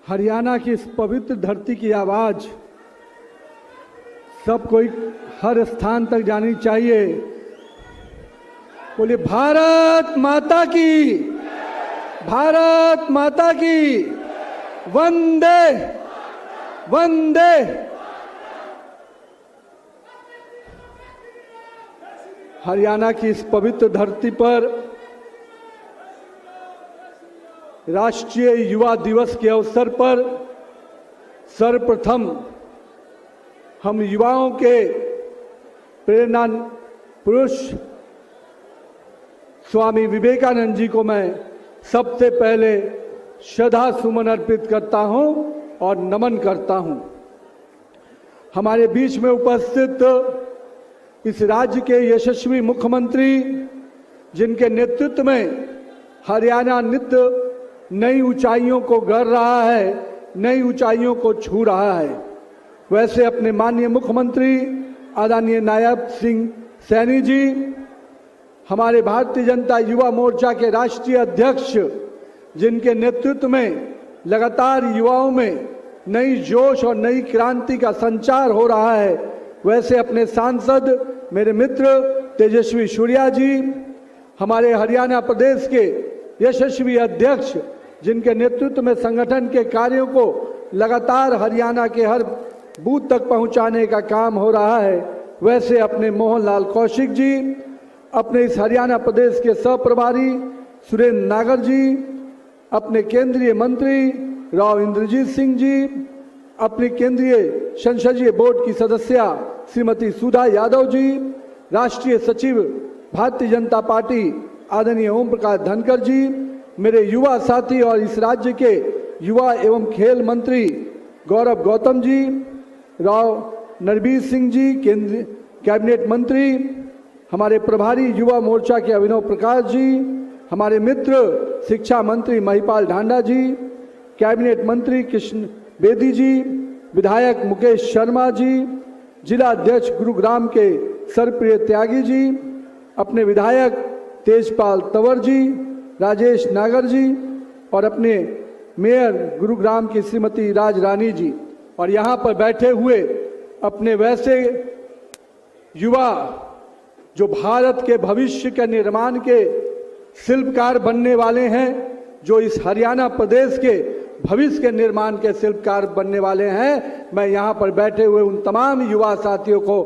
हरियाणा की इस पवित्र धरती की आवाज सब कोई हर स्थान तक जानी चाहिए। बोलिए भारत माता की, भारत माता की, वंदे वंदे। हरियाणा की इस पवित्र धरती पर राष्ट्रीय युवा दिवस के अवसर पर सर्वप्रथम हम युवाओं के प्रेरणा पुरुष स्वामी विवेकानंद जी को मैं सबसे पहले श्रद्धा सुमन अर्पित करता हूं और नमन करता हूं। हमारे बीच में उपस्थित इस राज्य के यशस्वी मुख्यमंत्री, जिनके नेतृत्व में हरियाणा नित्य नई ऊंचाइयों को गढ़ रहा है, नई ऊंचाइयों को छू रहा है, वैसे अपने माननीय मुख्यमंत्री आदरणीय नायब सिंह सैनी जी, हमारे भारतीय जनता युवा मोर्चा के राष्ट्रीय अध्यक्ष, जिनके नेतृत्व में लगातार युवाओं में नई जोश और नई क्रांति का संचार हो रहा है, वैसे अपने सांसद मेरे मित्र तेजस्वी सूर्या जी, हमारे हरियाणा प्रदेश के यशस्वी अध्यक्ष, जिनके नेतृत्व में संगठन के कार्यों को लगातार हरियाणा के हर बूथ तक पहुंचाने का काम हो रहा है, वैसे अपने मोहन लाल कौशिक जी, अपने इस हरियाणा प्रदेश के सह प्रभारी सुरेंद्र नागर जी, अपने केंद्रीय मंत्री राव इंद्रजीत सिंह जी, अपनी केंद्रीय संसदीय बोर्ड की सदस्या श्रीमती सुधा यादव जी, राष्ट्रीय सचिव भारतीय जनता पार्टी आदरणीय ओम प्रकाश धनखड़ जी, मेरे युवा साथी और इस राज्य के युवा एवं खेल मंत्री गौरव गौतम जी, राव नरबीर सिंह जी, केंद्रीय कैबिनेट मंत्री, हमारे प्रभारी युवा मोर्चा के अभिनव प्रकाश जी, हमारे मित्र शिक्षा मंत्री महिपाल ढांडा जी, कैबिनेट मंत्री कृष्ण बेदी जी, विधायक मुकेश शर्मा जी, जिला अध्यक्ष गुरुग्राम के सर्वप्रिय त्यागी जी, अपने विधायक तेजपाल तंवर जी, राजेश नागर जी और अपने मेयर गुरुग्राम की श्रीमती राज रानी जी, और यहाँ पर बैठे हुए अपने वैसे युवा जो भारत के भविष्य के निर्माण के शिल्पकार बनने वाले हैं, जो इस हरियाणा प्रदेश के भविष्य के निर्माण के शिल्पकार बनने वाले हैं, मैं यहाँ पर बैठे हुए उन तमाम युवा साथियों को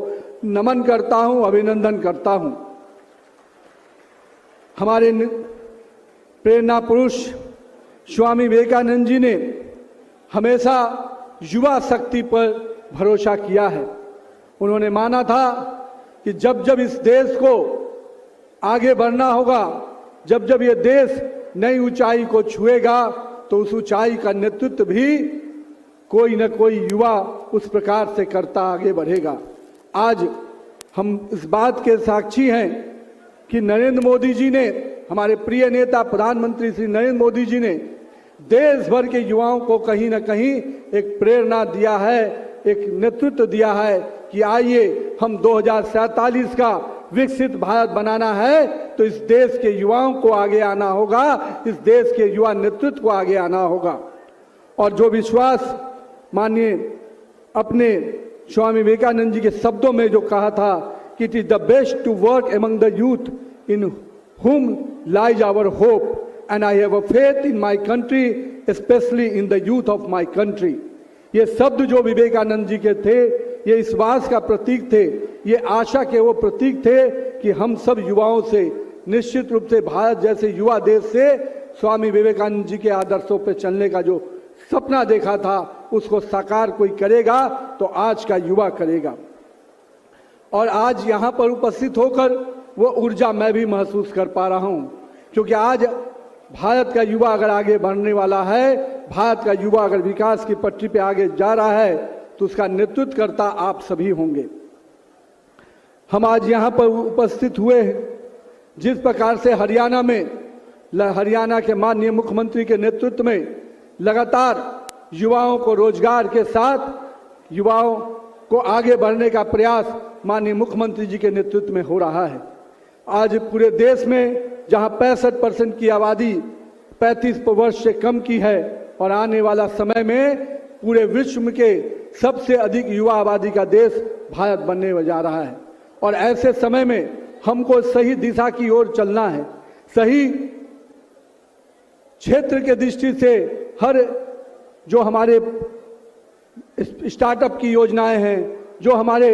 नमन करता हूँ, अभिनंदन करता हूँ। हमारे प्रेरणा पुरुष स्वामी विवेकानंद जी ने हमेशा युवा शक्ति पर भरोसा किया है। उन्होंने माना था कि जब जब इस देश को आगे बढ़ना होगा, जब जब ये देश नई ऊंचाई को छुएगा, तो उस ऊंचाई का नेतृत्व भी कोई न कोई युवा उस प्रकार से करता आगे बढ़ेगा। आज हम इस बात के साक्षी हैं कि नरेंद्र मोदी जी ने, हमारे प्रिय नेता प्रधानमंत्री श्री नरेंद्र मोदी जी ने देश भर के युवाओं को कहीं न कहीं एक प्रेरणा दिया है, एक नेतृत्व दिया है कि आइए हम 2047 का विकसित भारत बनाना है, तो इस देश के युवाओं को आगे आना होगा, इस देश के युवा नेतृत्व को आगे आना होगा। और जो विश्वास माननीय अपने स्वामी विवेकानंद जी के शब्दों में जो कहा था कि it is the best to work among the youth in whom lies our hope, and I have a faith in my country, especially in the youth of my country। ये शब्द जो विवेकानंद जी के थे, ये विश्वास का प्रतीक थे, ये आशा के वो प्रतीक थे कि हम सब युवाओं से निश्चित रूप से भारत जैसे युवा देश से स्वामी विवेकानंद जी के आदर्शों पर चलने का जो सपना देखा था, उसको साकार कोई करेगा तो आज का युवा करेगा। और आज यहाँ पर उपस्थित होकर वो ऊर्जा मैं भी महसूस कर पा रहा हूँ, क्योंकि आज भारत का युवा अगर आगे बढ़ने वाला है, भारत का युवा अगर विकास की पटरी पे आगे जा रहा है, तो उसका नेतृत्व करता आप सभी होंगे। हम आज यहाँ पर उपस्थित हुए हैं, जिस प्रकार से हरियाणा में, हरियाणा के माननीय मुख्यमंत्री के नेतृत्व में लगातार युवाओं को रोजगार के साथ युवाओं को आगे बढ़ने का प्रयास माननीय मुख्यमंत्री जी के नेतृत्व में हो रहा है। आज पूरे देश में जहां 65% की आबादी 35 वर्ष से कम की है, और आने वाला समय में पूरे विश्व के सबसे अधिक युवा आबादी का देश भारत बनने जा रहा है। और ऐसे समय में हमको सही दिशा की ओर चलना है। सही क्षेत्र के दृष्टि से हर जो हमारे स्टार्टअप की योजनाएं हैं, जो हमारे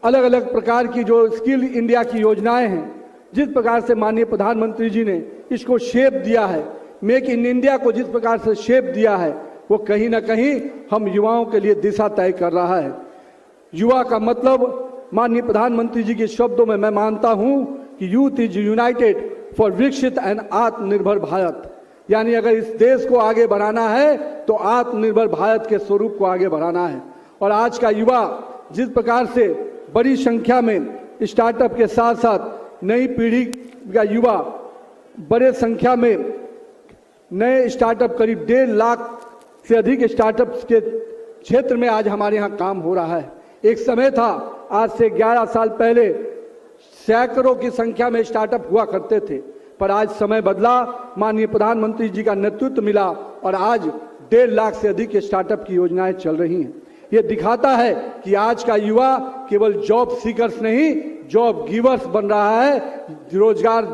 अलग अलग प्रकार की जो स्किल इंडिया की योजनाएं हैं, जिस प्रकार से माननीय प्रधानमंत्री जी ने इसको शेप दिया है, मेक इन इंडिया को जिस प्रकार से शेप दिया है, वो कहीं ना कहीं हम युवाओं के लिए दिशा तय कर रहा है। युवा का मतलब माननीय प्रधानमंत्री जी के शब्दों में मैं मानता हूं कि यूथ इज यूनाइटेड फॉर विकसित एंड आत्मनिर्भर भारत। यानी अगर इस देश को आगे बढ़ाना है तो आत्मनिर्भर भारत के स्वरूप को आगे बढ़ाना है। और आज का युवा जिस प्रकार से बड़ी संख्या में स्टार्टअप के साथ साथ नई पीढ़ी का युवा बड़े संख्या में नए स्टार्टअप करीब 1.5 लाख से अधिक स्टार्टअप्स के क्षेत्र में आज हमारे यहाँ काम हो रहा है। एक समय था, आज से 11 साल पहले सैकड़ों की संख्या में स्टार्टअप हुआ करते थे, पर आज समय बदला, माननीय प्रधानमंत्री जी का नेतृत्व मिला और आज 1.5 लाख से अधिक स्टार्टअप की योजनाएं चल रही हैं। ये दिखाता है कि आज का युवा केवल जॉब सीकर्स नहीं, जॉब गिवर्स बन रहा है। रोजगार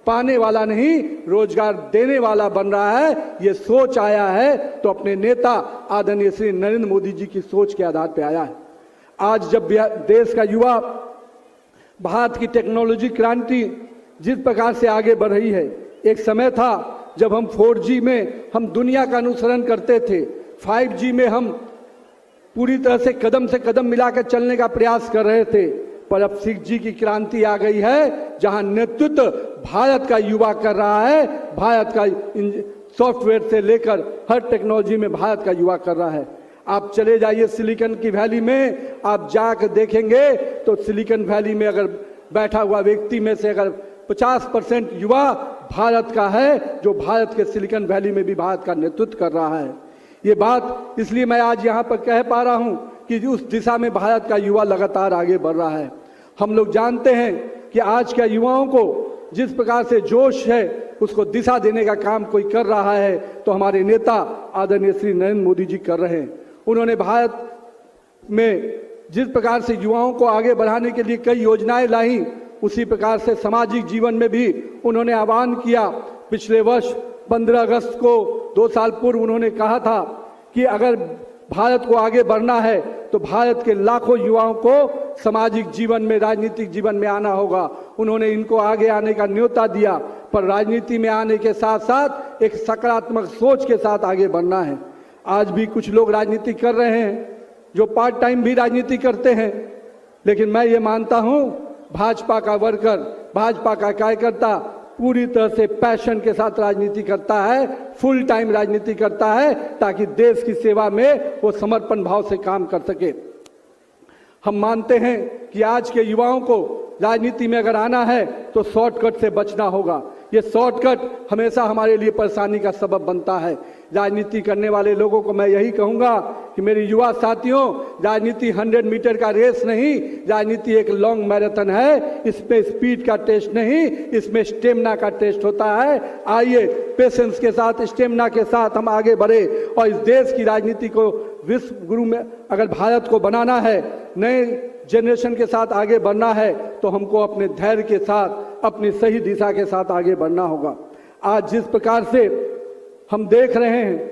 पाने वाला नहीं, रोजगार देने वाला बन रहा है। ये सोच आया है तो अपने नेता आदरणीय श्री नरेंद्र मोदी जी की सोच के आधार पर आया है। आज जब देश का युवा भारत की टेक्नोलॉजी क्रांति जिस प्रकार से आगे बढ़ रही है, एक समय था जब हम 4G में हम दुनिया का अनुसरण करते थे, 5G में हम पूरी तरह से कदम मिलाकर चलने का प्रयास कर रहे थे, पर अब 6G की क्रांति आ गई है, जहां नेतृत्व भारत का युवा कर रहा है। भारत का सॉफ्टवेयर से लेकर हर टेक्नोलॉजी में भारत का युवा कर रहा है। आप चले जाइए सिलिकॉन की वैली में, आप जाकर देखेंगे तो सिलिकॉन वैली में अगर बैठा हुआ व्यक्ति में से अगर 50% युवा भारत का है, जो भारत के सिलिकॉन वैली में भी भारत का नेतृत्व कर रहा है। ये बात इसलिए मैं आज यहाँ पर कह पा रहा हूँ कि उस दिशा में भारत का युवा लगातार आगे बढ़ रहा है। हम लोग जानते हैं कि आज के युवाओं को जिस प्रकार से जोश है, उसको दिशा देने का काम कोई कर रहा है तो हमारे नेता आदरणीय श्री नरेंद्र मोदी जी कर रहे हैं। उन्होंने भारत में जिस प्रकार से युवाओं को आगे बढ़ाने के लिए कई योजनाएं लाई, उसी प्रकार से सामाजिक जीवन में भी उन्होंने आह्वान किया। पिछले वर्ष 15 अगस्त को 2 साल पूर्व उन्होंने कहा था कि अगर भारत को आगे बढ़ना है तो भारत के लाखों युवाओं को सामाजिक जीवन में, राजनीतिक जीवन में आना होगा। उन्होंने इनको आगे आने का न्योता दिया, पर राजनीति में आने के साथ साथ एक सकारात्मक सोच के साथ आगे बढ़ना है। आज भी कुछ लोग राजनीति कर रहे हैं जो पार्ट टाइम भी राजनीति करते हैं, लेकिन मैं ये मानता हूं भाजपा का वर्कर, भाजपा का कार्यकर्ता पूरी तरह से पैशन के साथ राजनीति करता है, फुल टाइम राजनीति करता है, ताकि देश की सेवा में वो समर्पण भाव से काम कर सके। हम मानते हैं कि आज के युवाओं को राजनीति में अगर आना है तो शॉर्टकट से बचना होगा। ये शॉर्टकट हमेशा हमारे लिए परेशानी का सबब बनता है। राजनीति करने वाले लोगों को मैं यही कहूंगा कि मेरे युवा साथियों, राजनीति 100 मीटर का रेस नहीं, राजनीति एक लॉन्ग मैराथन है। इसमें स्पीड का टेस्ट नहीं, इसमें स्टेमिना का टेस्ट होता है। आइए पेशेंस के साथ, स्टेमिना के साथ हम आगे बढ़े और इस देश की राजनीति को विश्व गुरु में अगर भारत को बनाना है, नए जनरेशन के साथ आगे बढ़ना है, तो हमको अपने धैर्य के साथ, अपनी सही दिशा के साथ आगे बढ़ना होगा। आज जिस प्रकार से हम देख रहे हैं,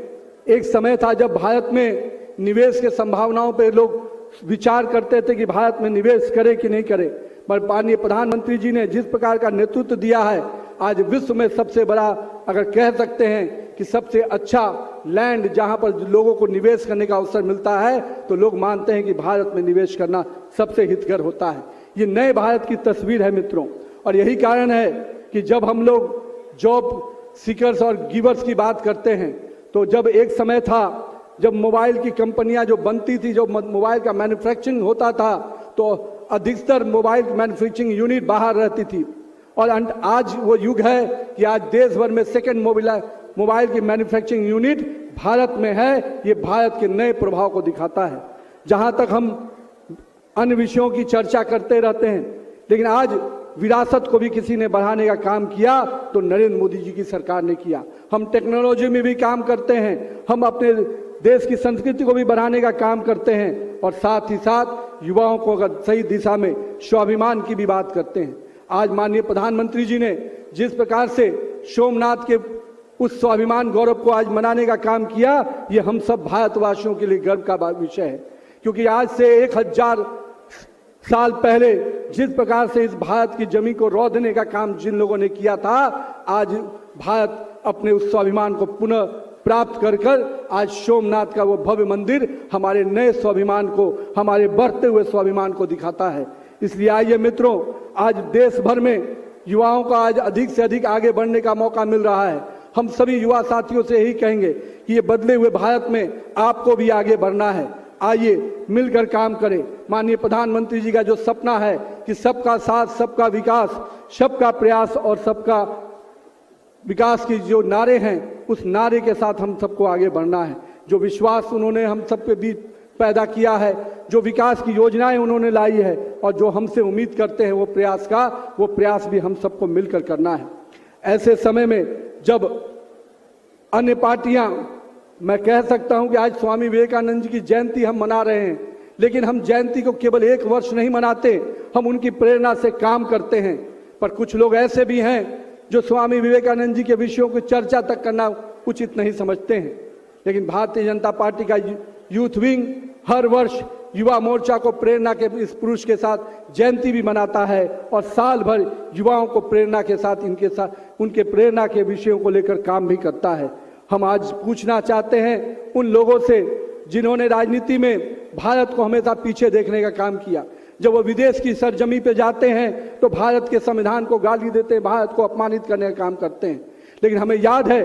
एक समय था जब भारत में निवेश के संभावनाओं पे लोग विचार करते थे कि भारत में निवेश करे कि नहीं करे, पर माननीय प्रधानमंत्री जी ने जिस प्रकार का नेतृत्व दिया है, आज विश्व में सबसे बड़ा, अगर कह सकते हैं कि सबसे अच्छा लैंड जहां पर लोगों को निवेश करने का अवसर मिलता है, तो लोग मानते हैं कि भारत में निवेश करना सबसे हितकर होता है। ये नए भारत की तस्वीर है मित्रों, और यही कारण है कि जब हम लोग जॉब सीकर्स और गिवर्स की बात करते हैं, तो जब एक समय था जब मोबाइल की कंपनियां जो बनती थी, जो मोबाइल का मैन्युफैक्चरिंग होता था, तो अधिकतर मोबाइल मैन्युफैक्चरिंग यूनिट बाहर रहती थी। और आज वो युग है कि आज देश भर में सेकेंड मोबाइल की मैन्युफैक्चरिंग यूनिट भारत में है। ये भारत के नए प्रभाव को दिखाता है। जहां तक हम अन्य विषयों की चर्चा करते रहते हैं, लेकिन आज विरासत को भी किसी ने बढ़ाने का काम किया तो नरेंद्र मोदी जी की सरकार ने किया। हम टेक्नोलॉजी में भी काम करते हैं, हम अपने देश की संस्कृति को भी बढ़ाने का काम करते हैं और साथ ही साथ युवाओं को अगर सही दिशा में स्वाभिमान की भी बात करते हैं। आज माननीय प्रधानमंत्री जी ने जिस प्रकार से सोमनाथ के उस स्वाभिमान गौरव को आज मनाने का काम किया, ये हम सब भारतवासियों के लिए गर्व का विषय है, क्योंकि आज से 1000 साल पहले जिस प्रकार से इस भारत की जमीन को रौंदने का काम जिन लोगों ने किया था, आज भारत अपने उस स्वाभिमान को पुनः प्राप्त कर आज सोमनाथ का वो भव्य मंदिर हमारे नए स्वाभिमान को, हमारे बढ़ते हुए स्वाभिमान को दिखाता है। इसलिए आइए मित्रों, आज देश भर में युवाओं का आज अधिक से अधिक आगे बढ़ने का मौका मिल रहा है। हम सभी युवा साथियों से यही कहेंगे कि ये बदले हुए भारत में आपको भी आगे बढ़ना है। आइए मिलकर काम करें। माननीय प्रधानमंत्री जी का जो सपना है कि सबका साथ, सबका विकास, सबका प्रयास और सबका विकास की जो नारे हैं, उस नारे के साथ हम सबको आगे बढ़ना है। जो विश्वास उन्होंने हम सबके बीच पैदा किया है, जो विकास की योजनाएं उन्होंने लाई है और जो हमसे उम्मीद करते हैं वो प्रयास भी हम सबको मिलकर करना है। ऐसे समय में जब अन्य पार्टियां, मैं कह सकता हूं कि आज स्वामी विवेकानंद जी की जयंती हम मना रहे हैं, लेकिन हम जयंती को केवल एक वर्ष नहीं मनाते, हम उनकी प्रेरणा से काम करते हैं। पर कुछ लोग ऐसे भी हैं जो स्वामी विवेकानंद जी के विषयों की चर्चा तक करना उचित नहीं समझते हैं। लेकिन भारतीय जनता पार्टी का यूथ विंग हर वर्ष युवा मोर्चा को प्रेरणा के इस पुरुष के साथ जयंती भी मनाता है और साल भर युवाओं को प्रेरणा के साथ उनके प्रेरणा के विषयों को लेकर काम भी करता है। हम आज पूछना चाहते हैं उन लोगों से जिन्होंने राजनीति में भारत को हमेशा पीछे देखने का काम किया। जब वो विदेश की सरजमी पे जाते हैं तो भारत के संविधान को गाली देते हैं, भारत को अपमानित करने का काम करते हैं। लेकिन हमें याद है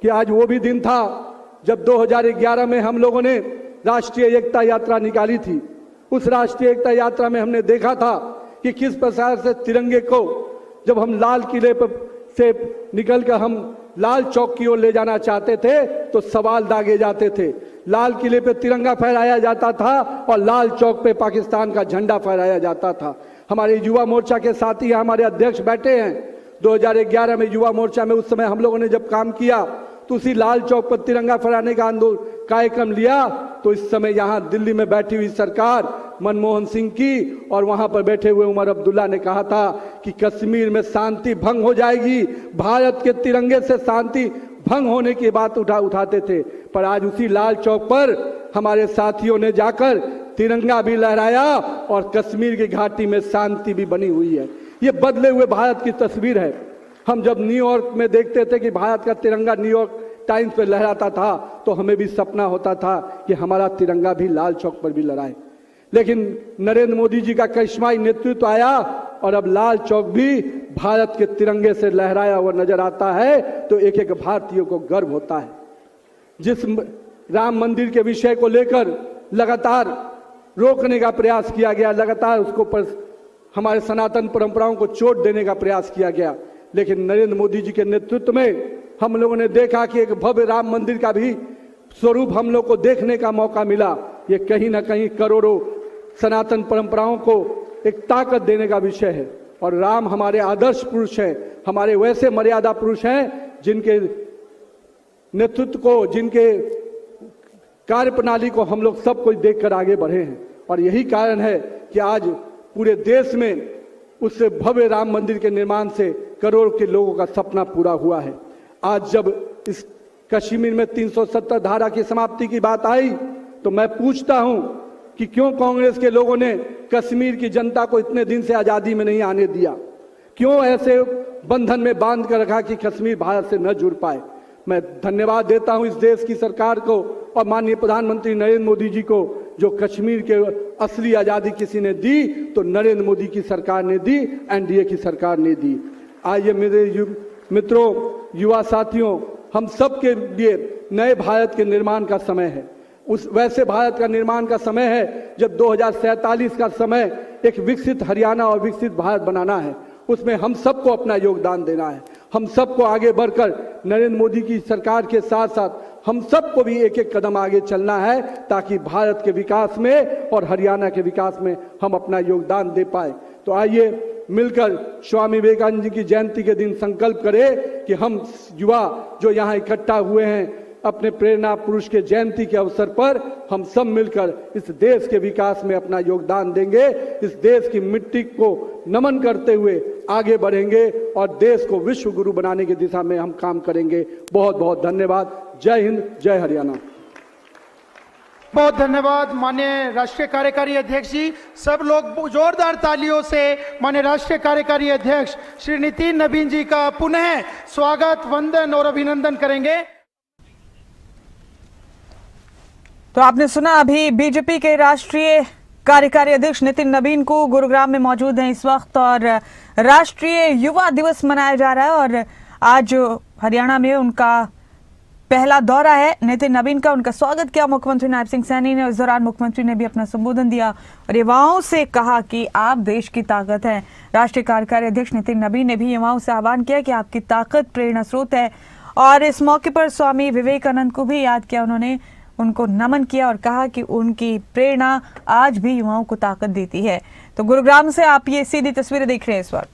कि आज वो भी दिन था जब 2011 में हम लोगों ने राष्ट्रीय एकता यात्रा निकाली थी। उस राष्ट्रीय एकता यात्रा में हमने देखा था कि किस प्रकार से तिरंगे को जब हम लाल किले पर से निकलकर हम लाल चौक की ओर ले जाना चाहते थे तो सवाल दागे जाते थे। लाल किले पे तिरंगा फहराया जाता था और लाल चौक पे पाकिस्तान का झंडा फहराया जाता था। हमारे युवा मोर्चा के साथी हमारे अध्यक्ष बैठे हैं। 2011 में युवा मोर्चा में उस समय हम लोगों ने जब काम किया तो उसी लाल चौक पर तिरंगा फहराने का कार्यक्रम लिया, तो इस समय यहाँ दिल्ली में बैठी हुई सरकार मनमोहन सिंह की और वहां पर बैठे हुए उमर अब्दुल्ला ने कहा था कि कश्मीर में शांति भंग हो जाएगी। भारत के तिरंगे से शांति भंग होने की बात उठाते थे। पर आज उसी लाल चौक पर हमारे साथियों ने जाकर तिरंगा भी लहराया और कश्मीर की घाटी में शांति भी बनी हुई है। ये बदले हुए भारत की तस्वीर है। हम जब न्यूयॉर्क में देखते थे कि भारत का तिरंगा न्यूयॉर्क टाइम्स पे लहराता था तो हमें भी सपना होता था कि हमारा तिरंगा भी लाल चौक पर भी लहराए। लेकिन नरेंद्र मोदी जी का करिश्माई नेतृत्व आया और अब लाल चौक भी भारत के तिरंगे से लहराया हुआ नजर आता है, तो एक एक भारतीय को गर्व होता है। जिस राम मंदिर के विषय को लेकर लगातार रोकने का प्रयास किया गया, लगातार उसको पर हमारे सनातन परंपराओं को चोट देने का प्रयास किया गया, लेकिन नरेंद्र मोदी जी के नेतृत्व में हम लोगों ने देखा कि एक भव्य राम मंदिर का भी स्वरूप हम लोग को देखने का मौका मिला। ये कहीं ना कहीं करोड़ों सनातन परंपराओं को एक ताकत देने का विषय है। और राम हमारे आदर्श पुरुष हैं, हमारे वैसे मर्यादा पुरुष हैं जिनके नेतृत्व को, जिनके कार्य प्रणाली को हम लोग सब कुछ देखकर आगे बढ़े हैं। और यही कारण है कि आज पूरे देश में उस भव्य राम मंदिर के निर्माण से करोड़ के लोगों का सपना पूरा हुआ है। आज जब इस कश्मीर में 370 धारा की समाप्ति की बात आई तो मैं पूछता हूं कि क्यों कांग्रेस के लोगों ने कश्मीर की जनता को इतने दिन से आजादी में नहीं आने दिया? क्यों ऐसे बंधन में बांध कर रखा कि कश्मीर भारत से न जुड़ पाए? मैं धन्यवाद देता हूं इस देश की सरकार को और माननीय प्रधानमंत्री नरेंद्र मोदी जी को, जो कश्मीर के असली आजादी किसी ने दी तो नरेंद्र मोदी की सरकार ने दी, एनडीए की सरकार ने दी। आइए मेरे मित्रों, युवा साथियों, हम सब के लिए नए भारत के निर्माण का समय है। उस वैसे भारत का निर्माण का समय है जब 2047 का समय एक विकसित हरियाणा और विकसित भारत बनाना है। उसमें हम सबको अपना योगदान देना है। हम सबको आगे बढ़कर नरेंद्र मोदी की सरकार के साथ साथ हम सबको भी एक एक कदम आगे चलना है ताकि भारत के विकास में और हरियाणा के विकास में हम अपना योगदान दे पाए। तो आइए मिलकर स्वामी विवेकानंद जी की जयंती के दिन संकल्प करें कि हम युवा जो यहाँ इकट्ठा हुए हैं अपने प्रेरणा पुरुष के जयंती के अवसर पर हम सब मिलकर इस देश के विकास में अपना योगदान देंगे, इस देश की मिट्टी को नमन करते हुए आगे बढ़ेंगे और देश को विश्व गुरु बनाने की दिशा में हम काम करेंगे। बहुत बहुत धन्यवाद। जय हिंद, जय हरियाणा। बहुत धन्यवाद माननीय राष्ट्रीय कार्यकारी अध्यक्ष जी। सब लोग जोरदार तालियों से माननीय राष्ट्रीय कार्यकारी अध्यक्ष श्री नितिन नवीन जी का पुनः स्वागत, वंदन और अभिनंदन करेंगे। तो आपने सुना अभी बीजेपी के राष्ट्रीय कार्यकारी अध्यक्ष नितिन नवीन को गुरुग्राम में मौजूद हैं इस वक्त और राष्ट्रीय युवा दिवस मनाया जा रहा है और आज हरियाणा में उनका पहला दौरा है। नितिन नवीन का उनका स्वागत किया मुख्यमंत्री नायब सिंह सैनी ने। इस दौरान मुख्यमंत्री ने भी अपना संबोधन दिया और युवाओं से कहा कि आप देश की ताकत हैं। राष्ट्रीय कार्यकारी अध्यक्ष नितिन नवीन ने भी युवाओं से आह्वान किया कि आपकी ताकत प्रेरणा स्रोत है और इस मौके पर स्वामी विवेकानंद को भी याद किया। उन्होंने उनको नमन किया और कहा कि उनकी प्रेरणा आज भी युवाओं को ताकत देती है। तो गुरुग्राम से आप ये सीधी तस्वीरें देख रहे हैं इस वक्त।